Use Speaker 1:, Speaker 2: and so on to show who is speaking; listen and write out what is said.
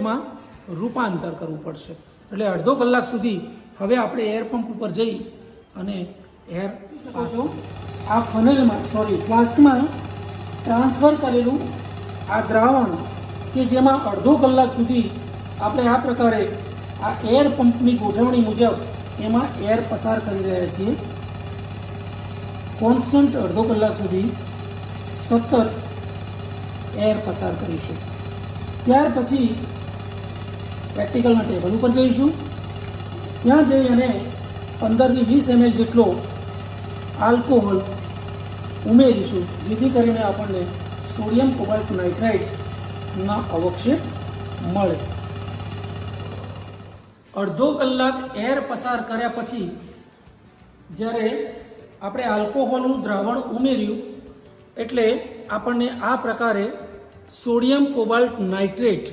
Speaker 1: નાઇટ્રેટમાં રૂપાંતર કરવું પડશે. એટલે અડધો કલાક સુધી હવે આપણે એર પંપ ઉપર જઈ અને એર પાસો આ ફ્લાસ્કમાં ટ્રાન્સફર કરેલું આ દ્રાવણ કે જેમાં અડધો કલાક સુધી આપણે આ પ્રકારે આ એર પંપની ગોઠવણી મુજબ એમાં એર પસાર કરી રહ્યા છીએ. કોન્સ્ટન્ટ અડધો કલાક સુધી સતત એર પસાર કરીશું. ત્યાર પછી પ્રેક્ટિકલના ટેબલ ઉપર જઈશું. ત્યાં જઈ અને 15 થી 20 ml જેટલો આલ્કોહોલ ઉમેરીશું, જેથી કરીને આપણને સોડિયમ કોબાલ્ટ નાઇટ્રાઇટના અવક્ષેપ મળે. અડધો કલાક એર પસાર કર્યા પછી જ્યારે આપણે આલ્કોહોલનું દ્રાવણ ઉમેર્યું એટલે આપણને આ પ્રકારે સોડિયમ કોબાલ્ટ નાઇટ્રેટ